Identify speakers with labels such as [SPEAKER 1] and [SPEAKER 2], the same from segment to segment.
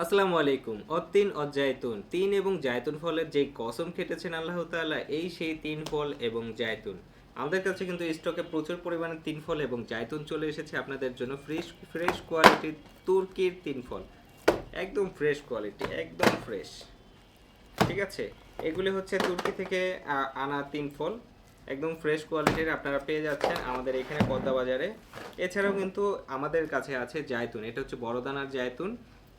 [SPEAKER 1] আসসালামু আলাইকুম। অত্তিন অজায়তুন। তিন এবং জায়তুন ফলের যে কসম খেটেছেন আল্লাহ তাআলা, এই সেই তিন ফল এবং জায়তুন। আমাদের কাছে কিন্তু স্টকে প্রচুর পরিমাণে তিন ফল এবং জায়তুন চলে এসেছে আপনাদের জন্য। ফ্রেশ ফ্রেশ কোয়ালিটির তুর্কির তিন ফল। একদম ফ্রেশ কোয়ালিটি, একদম ফ্রেশ। ঠিক আছে, এগুলি হচ্ছে তুর্কি থেকে আনা তিন ফল। একদম ফ্রেশ কোয়ালিটির আপনারা পেয়ে যাচ্ছেন আমাদের এখানে পদ্মা বাজারে। এছাড়াও কিন্তু আমাদের কাছে আছে জায়তুন। এটা হচ্ছে বড় দানার জায়তুন,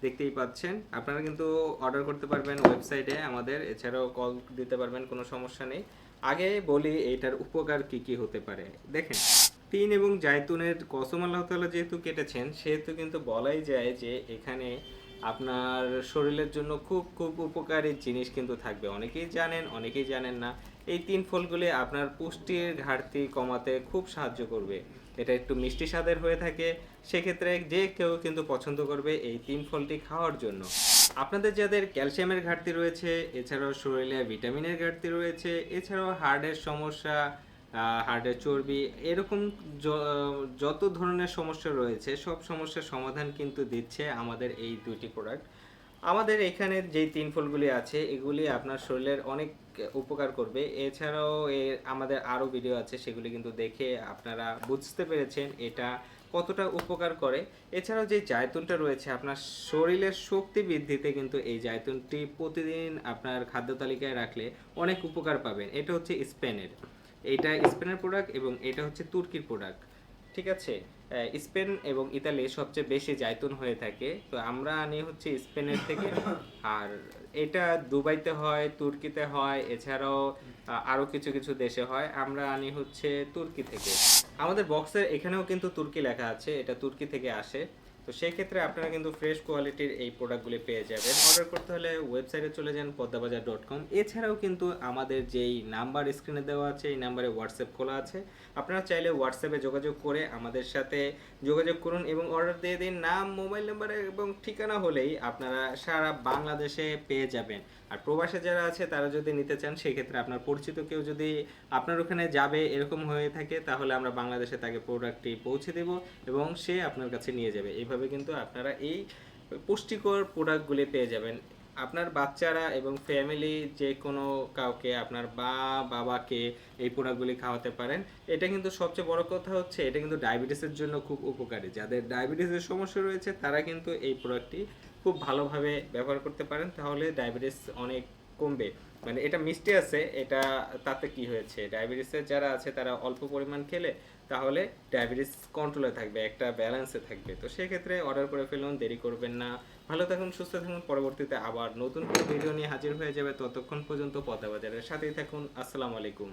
[SPEAKER 1] দেখতেই পাচ্ছেন। আপনারা কিন্তু অর্ডার করতে পারবেন ওয়েবসাইটে আমাদের, এছাড়াও কল দিতে পারবেন, কোনো সমস্যা নেই। আগে বলি এইটার উপকার কি কি হতে পারে। দেখেন, তিন এবং জায়তুনের কসম আল্লাহ তাআলা যেহেতু কেটেছেন, সেহেতু কিন্তু বলাই যায় যে এখানে আপনার শরীরের জন্য খুব খুব উপকারী জিনিস কিন্তু থাকবে। অনেকেই জানেন, অনেকেই জানেন না। এই তিন ফলগুলি আপনার পুষ্টির ঘাটতি কমাতে খুব সাহায্য করবে। এটা একটু মিষ্টি স্বাদের হয়ে থাকে, সেক্ষেত্রে যে কেউ কিন্তু পছন্দ করবে এই তিন ফলটি খাওয়ার জন্য। আপনাদের যাদের ক্যালসিয়ামের ঘাটতি রয়েছে, এছাড়াও শরীরে ভিটামিনের ঘাটতি রয়েছে, এছাড়াও হার্টের সমস্যা, হার্টের চর্বি, এরকম যত ধরনের সমস্যা রয়েছে সব সমস্যার সমাধান কিন্তু দিচ্ছে আমাদের এই দুইটি প্রোডাক্ট। আমাদের এখানে যেই তিন ফলগুলি আছে এগুলি আপনার শরীরের অনেক উপকার করবে। এছাড়াও আমাদের আরও ভিডিও আছে, সেগুলি কিন্তু দেখে আপনারা বুঝতে পেরেছেন এটা কতটা উপকার করে। এছাড়াও যে জায়তুনটা রয়েছে আপনার শরীরের শক্তি বৃদ্ধিতে কিন্তু এই জায়তুনটি প্রতিদিন আপনার খাদ্য তালিকায় রাখলে অনেক উপকার পাবেন। এটা হচ্ছে স্পেনের, এটা স্পেনের প্রোডাক্ট এবং এটা হচ্ছে তুর্কির প্রোডাক্ট। ঠিক আছে, স্পেন এবং ইতালি সবচেয়ে বেশি জায়তুন হয়ে থাকে, তো আমরা আনি হচ্ছে স্পেনের থেকে। আর এটা দুবাইতে হয়, তুর্কিতে হয়, এছাড়াও আরও কিছু কিছু দেশে হয়। আমরা আনি হচ্ছে তুর্কি থেকে। আমাদের বক্সের এখানেও কিন্তু তুর্কি লেখা আছে, এটা তুর্কি থেকে আসে। তো সেই ক্ষেত্রে আপনারা কিন্তু ফ্রেশ কোয়ালিটির এই প্রোডাক্টগুলি পেয়ে যাবেন। অর্ডার করতে হলে ওয়েবসাইটে চলে যান পদ্মাবাজার.com। এছাড়াও কিন্তু আমাদের যেই নাম্বার স্ক্রিনে দেওয়া আছে এই নাম্বারে হোয়াটসঅ্যাপ খোলা আছে। আপনারা চাইলে হোয়াটসঅ্যাপে যোগাযোগ করে আমাদের সাথে যোগাযোগ করুন এবং অর্ডার দিয়ে দিন। নাম, মোবাইল নাম্বার এবং ঠিকানা হলেই আপনারা সারা বাংলাদেশে পেয়ে যাবেন। আর প্রবাসে যারা আছে তারা যদি নিতে চান, সেক্ষেত্রে আপনার পরিচিত কেউ যদি আপনার ওখানে যাবে এরকম হয়ে থাকে, তাহলে আমরা বাংলাদেশে তাকে প্রোডাক্টটি পৌঁছে দেব এবং সে আপনার কাছে নিয়ে যাবে। এইভাবে কিন্তু আপনারা এই পুষ্টিকর প্রোডাক্টগুলি পেয়ে যাবেন। আপনার বাচ্চারা এবং ফ্যামিলি যে কোনো কাউকে, আপনার বাবাকে এই প্রোডাক্টগুলি খাওয়াতে পারেন। এটা কিন্তু সবচেয়ে বড় কথা হচ্ছে এটা কিন্তু ডায়াবেটিসের জন্য খুব উপকারী। যাদের ডায়াবেটিসের সমস্যা রয়েছে তারা কিন্তু এই প্রোডাক্টটি খুব ভালোভাবে ব্যবহার করতে পারেন, তাহলে ডায়াবেটিস অনেক কমবে। মানে এটা মিষ্টি আছে, এটা তাতে কি হয়েছে, ডায়াবেটিসের যারা আছে তারা অল্প পরিমাণ খেলে তাহলে ডায়াবেটিস কন্ট্রোলে থাকবে, একটা ব্যালেন্সে থাকবে। তো সেক্ষেত্রে অর্ডার করে ফেলুন, দেরি করবেন না। ভালো থাকুন, সুস্থ থাকুন। পরবর্তীতে আবার নতুন কোনো ভিডিও নিয়ে হাজির হয়ে যাবে। ততক্ষণ পর্যন্ত পদ্মা বাজারের সাথেই থাকুন। আসসালামু আলাইকুম।